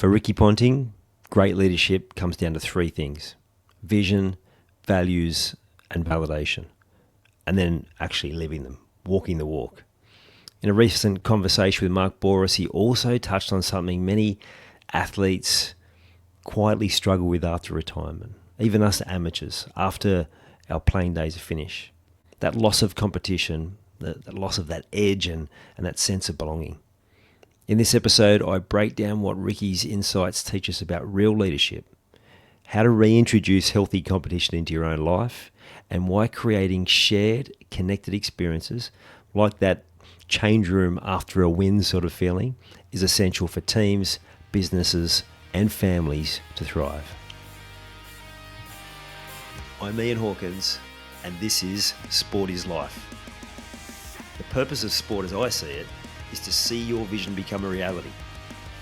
For Ricky Ponting, great leadership comes down to three things: vision, values, and validation. And then actually living them, walking the walk. In a recent conversation with Mark Boris, he also touched on something many athletes quietly struggle with after retirement, even us amateurs, after our playing days are finished. That loss of competition, the loss of that edge and that sense of belonging. In this episode, I break down what Ricky's insights teach us about real leadership, how to reintroduce healthy competition into your own life, and why creating shared, connected experiences like that change room after a win sort of feeling is essential for teams, businesses, and families to thrive. I'm Ian Hawkins, and this is Sport is Life. The purpose of sport, as I see it, is to see your vision become a reality.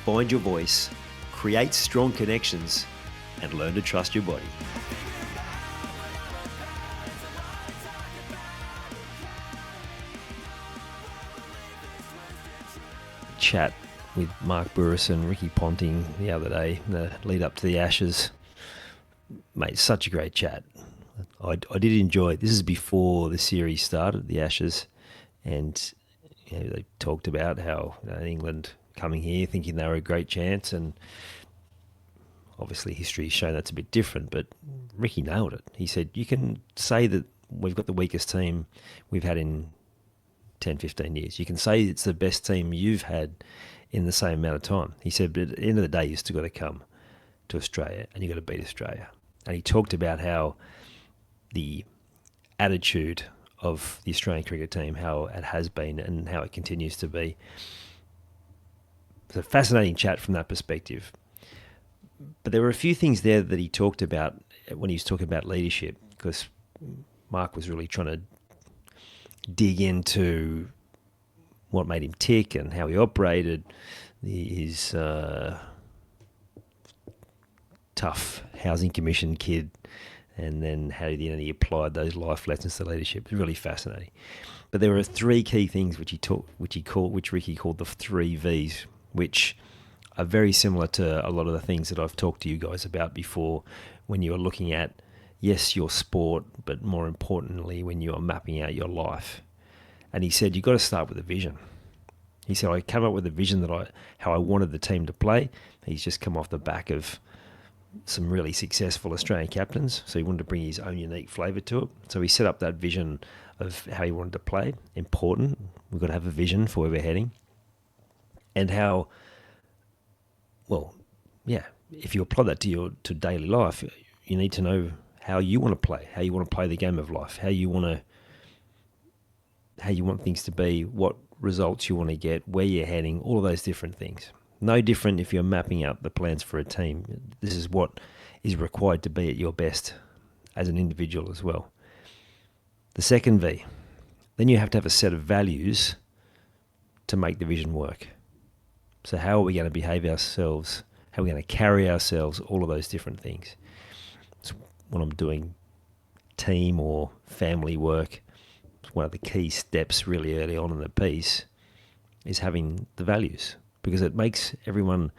Find your voice, create strong connections, and learn to trust your body. Chat with Mark Boris and Ricky Ponting the other day, the lead up to the Ashes. Mate, such a great chat. I did enjoy it. This is before the series started, the Ashes, and they talked about how England coming here thinking they were a great chance, and obviously history's shown that's a bit different, but Ricky nailed it. He said, you can say that we've got the weakest team we've had in 10, 15 years. You can say it's the best team you've had in the same amount of time. He said, but at the end of the day, you've still got to come to Australia and you've got to beat Australia. And he talked about how the attitude of the Australian cricket team, how it has been and how it continues to be. It's a fascinating chat from that perspective. But there were a few things there that he talked about when he was talking about leadership, because Mark was really trying to dig into what made him tick and how he operated, his tough housing commission kid, and then how he applied those life lessons to leadership. It's really fascinating. But there were three key things which Ricky called the 3 V's, which are very similar to a lot of the things that I've talked to you guys about before when you are looking at, yes, your sport, but more importantly, when you are mapping out your life. And he said, you've got to start with a vision. He said, I came up with a vision how I wanted the team to play. He's just come off the back of some really successful Australian captains, so he wanted to bring his own unique flavour to it. So he set up that vision of how he wanted to play. Important. We've got to have a vision for where we're heading. And how, if you apply that to daily life, you need to know how you want to play, how you want to play the game of life, how you want things to be, what results you want to get, where you're heading, all of those different things. No different if you're mapping out the plans for a team. This is what is required to be at your best as an individual as well. The second V, then you have to have a set of values to make the vision work. So how are we going to behave ourselves? How are we going to carry ourselves? All of those different things. So when I'm doing team or family work, one of the key steps really early on in the piece is having the values, because it makes it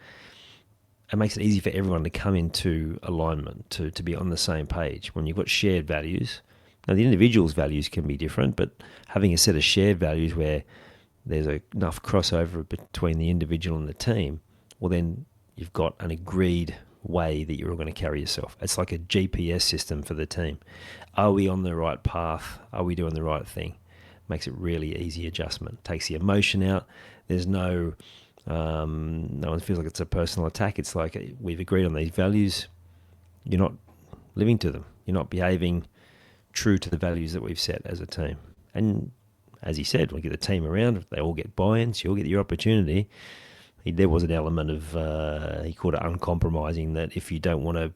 easy for everyone to come into alignment, to be on the same page. When you've got shared values, now the individual's values can be different, but having a set of shared values where there's enough crossover between the individual and the team, well then you've got an agreed way that you're all going to carry yourself. It's like a GPS system for the team. Are we on the right path? Are we doing the right thing? Makes it really easy adjustment. Takes the emotion out. There's no one feels like it's a personal attack. It's like we've agreed on these values. You're not living to them. You're not behaving true to the values that we've set as a team. And as he said, when we get the team around, they all get buy-ins, you'll get your opportunity. There was an element of, he called it uncompromising, that if you don't want to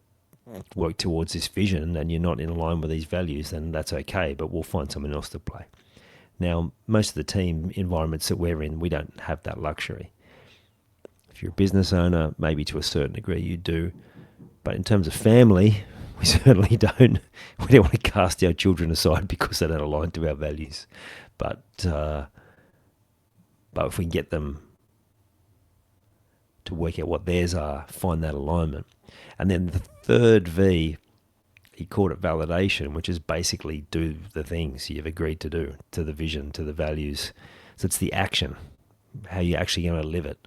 work towards this vision and you're not in line with these values, then that's okay, but we'll find someone else to play. Now, most of the team environments that we're in, we don't have that luxury. If you're a business owner, maybe to a certain degree you do. But in terms of family, we certainly don't. We don't want to cast our children aside because they don't align to our values. But if we can get them to work out what theirs are, find that alignment. And then the third V, he called it validation, which is basically do the things you've agreed to do, to the vision, to the values. So it's the action, how you're actually going to live it.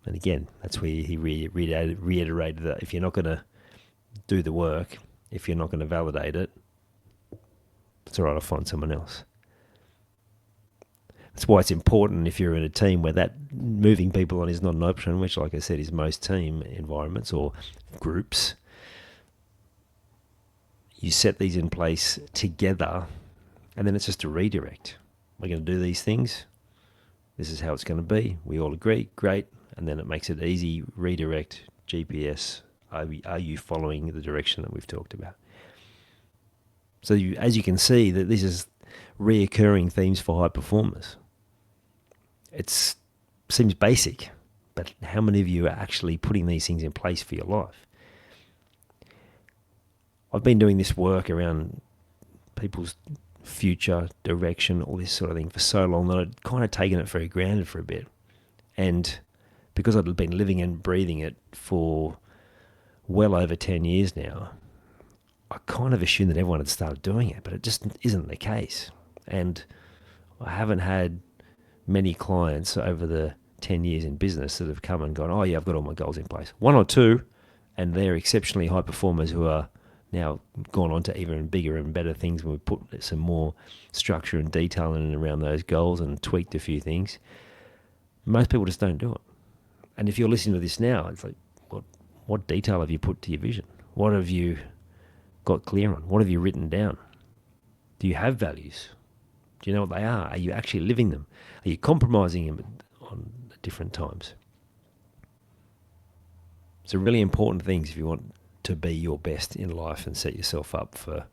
And again, that's where he reiterated that if you're not going to do the work, if you're not going to validate it, it's all right, I'll find someone else. That's why it's important if you're in a team where that moving people on is not an option, which, like I said, is most team environments or groups. You set these in place together, and then it's just a redirect. We're going to do these things. This is how it's going to be. We all agree. Great. And then it makes it easy. Redirect, GPS. Are you following the direction that we've talked about? So as you can see, that this is reoccurring themes for high performers. It seems basic, but how many of you are actually putting these things in place for your life? I've been doing this work around people's future, direction, all this sort of thing for so long that I'd kind of taken it for granted for a bit. And because I'd been living and breathing it for well over 10 years now, I kind of assumed that everyone had started doing it, but it just isn't the case. And I haven't had many clients over the 10 years in business that have come and gone, oh yeah, I've got all my goals in place. One or two, and they're exceptionally high performers who are now gone on to even bigger and better things when we put some more structure and detail in and around those goals and tweaked a few things. Most people just don't do it. And if you're listening to this now, it's like, what detail have you put to your vision? What have you got clear on? What have you written down? Do you have values? Do you know what they are? Are you actually living them? Are you compromising them on different times? So really important things if you want to be your best in life and set yourself up for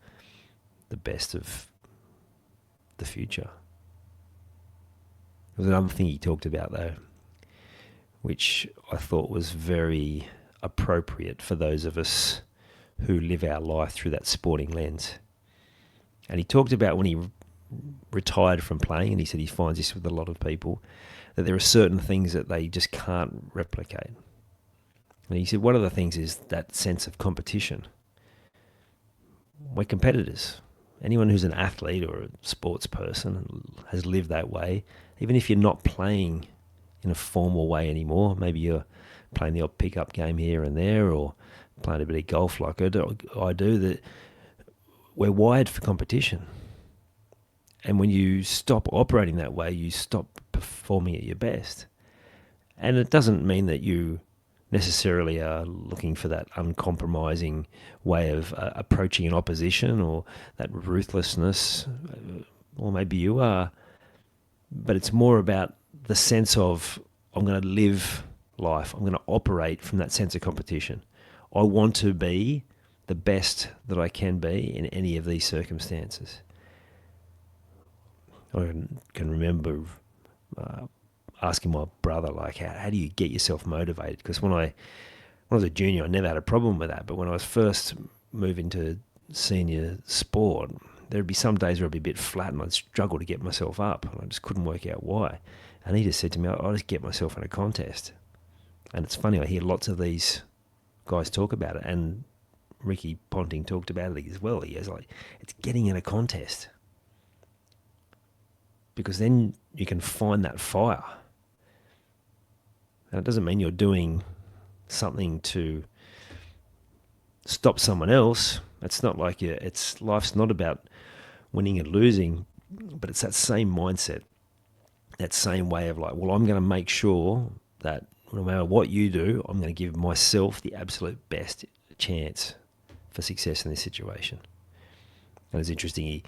the best of the future. There was another thing he talked about though, which I thought was very appropriate for those of us who live our life through that sporting lens. And he talked about when he retired from playing, and he said he finds this with a lot of people, that there are certain things that they just can't replicate. And he said one of the things is that sense of competition. We're competitors. Anyone who's an athlete or a sports person has lived that way. Even if you're not playing in a formal way anymore, maybe you're playing the odd pickup game here and there, or playing a bit of golf like I do, that we're wired for competition. And when you stop operating that way, you stop performing at your best. And it doesn't mean that you necessarily are looking for that uncompromising way of approaching an opposition or that ruthlessness, or maybe you are. But it's more about the sense of, I'm going to live life. I'm going to operate from that sense of competition. I want to be the best that I can be in any of these circumstances. I can remember asking my brother, like, how do you get yourself motivated? Because when I was a junior, I never had a problem with that. But when I was first moving to senior sport, there'd be some days where I'd be a bit flat and I'd struggle to get myself up. And I just couldn't work out why. And he just said to me, I'll just get myself in a contest. And it's funny, I hear lots of these guys talk about it. And Ricky Ponting talked about it as well. He was like, it's getting in a contest. Because then you can find that fire. And it doesn't mean you're doing something to stop someone else. It's not like life's not about winning and losing, but it's that same mindset, that same way of like, well, I'm going to make sure that no matter what you do, I'm going to give myself the absolute best chance for success in this situation. And it's interesting,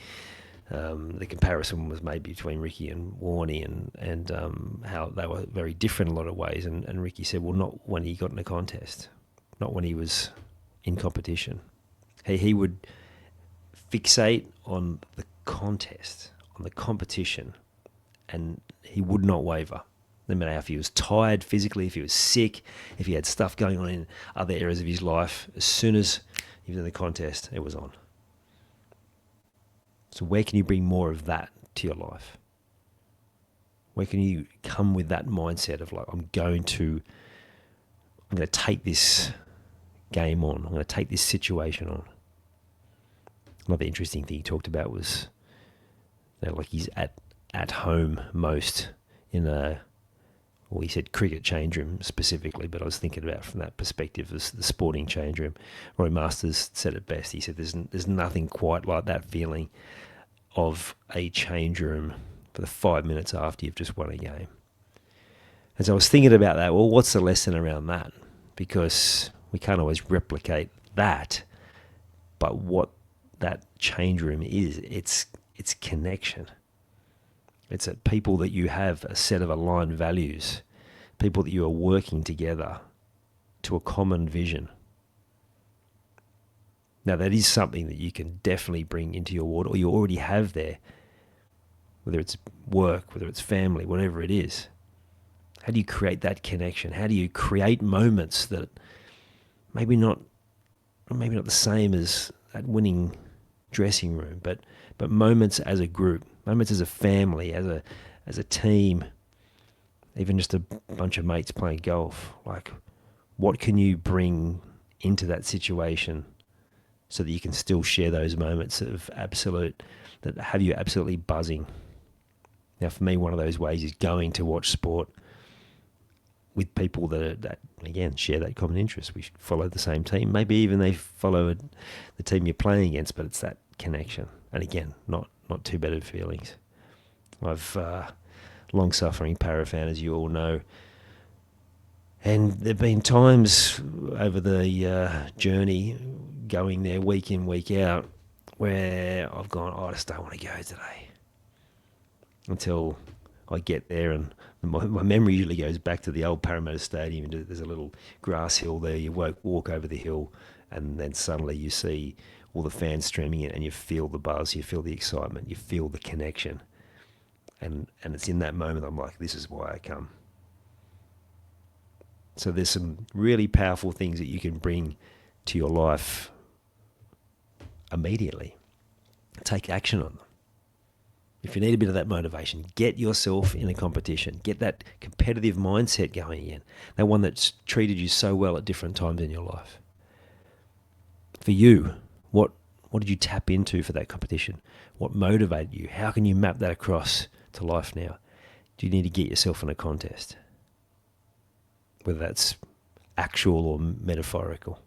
the comparison was made between Ricky and Warnie and how they were very different in a lot of ways. And Ricky said, well, not when he got in a contest, not when he was in competition. He would fixate on the contest, on the competition, and he would not waver. No matter if he was tired physically, if he was sick, if he had stuff going on in other areas of his life, as soon as he was in the contest, it was on. So where can you bring more of that to your life? Where can you come with that mindset of like, I'm going to take this game on. I'm going to take this situation on. Another interesting thing he talked about was, like he's at home most in he said cricket change room specifically, but I was thinking about from that perspective, the sporting change room. Roy Masters said it best. He said there's nothing quite like that feeling of a change room for the 5 minutes after you've just won a game. And so I was thinking about that. Well, what's the lesson around that? Because we can't always replicate that, but what that change room is, it's connection. It's people that you have a set of aligned values, people that you are working together to a common vision. Now, that is something that you can definitely bring into your ward, or you already have there, whether it's work, whether it's family, whatever it is. How do you create that connection? How do you create moments that maybe not the same as that winning dressing room, but moments as a group, moments as a family, as a team, even just a bunch of mates playing golf? Like, what can you bring into that situation so that you can still share those moments that have you absolutely buzzing? Now, for me, one of those ways is going to watch sport with people that again share that common interest. We follow the same team. Maybe even they follow the team you're playing against, but it's that connection. And again, not too bad of feelings. I've long-suffering para fan, as you all know, and there've been times over the journey going there week in, week out, where I've gone, I just don't want to go today, until I get there, and my memory usually goes back to the old Parramatta Stadium. There's a little grass hill there. You walk over the hill, and then suddenly you see all the fans streaming in, and you feel the buzz, you feel the excitement, you feel the connection. And it's in that moment I'm like, this is why I come. So there's some really powerful things that you can bring to your life immediately. Take action on them. If you need a bit of that motivation, get yourself in a competition. Get that competitive mindset going again. That one that's treated you so well at different times in your life. For you, what did you tap into for that competition? What motivated you? How can you map that across to life now? Do you need to get yourself in a contest? Whether that's actual or metaphorical.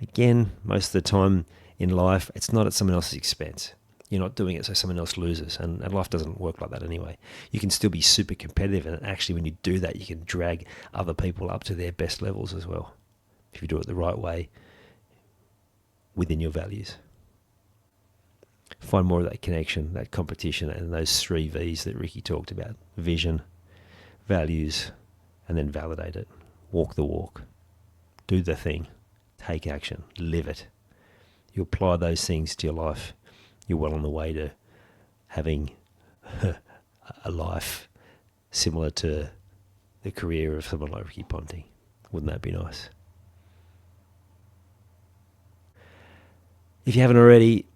Again, most of the time in life, it's not at someone else's expense. You're not doing it so someone else loses, and life doesn't work like that anyway. You can still be super competitive, and actually when you do that, you can drag other people up to their best levels as well, if you do it the right way within your values. Find more of that connection, that competition, and those 3 V's that Ricky talked about: vision, values, and then validate it. Walk the walk. Do the thing. Take action. Live it. You apply those things to your life, you're well on the way to having a life similar to the career of someone like Ricky Ponting. Wouldn't that be nice? If you haven't already,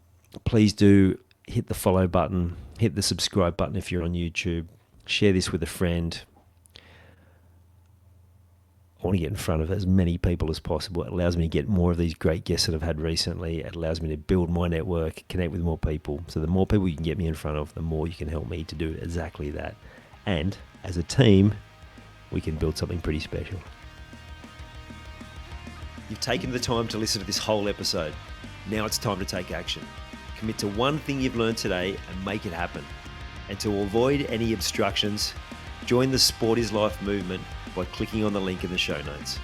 please do hit the follow button, hit the subscribe button if you're on YouTube, share this with a friend. I want to get in front of as many people as possible. It allows me to get more of these great guests that I've had recently. It allows me to build my network, connect with more people. So the more people you can get me in front of, the more you can help me to do exactly that. And as a team, we can build something pretty special. You've taken the time to listen to this whole episode. Now it's time to take action. Commit to one thing you've learned today and make it happen. And to avoid any obstructions, join the Sport is Life movement by clicking on the link in the show notes.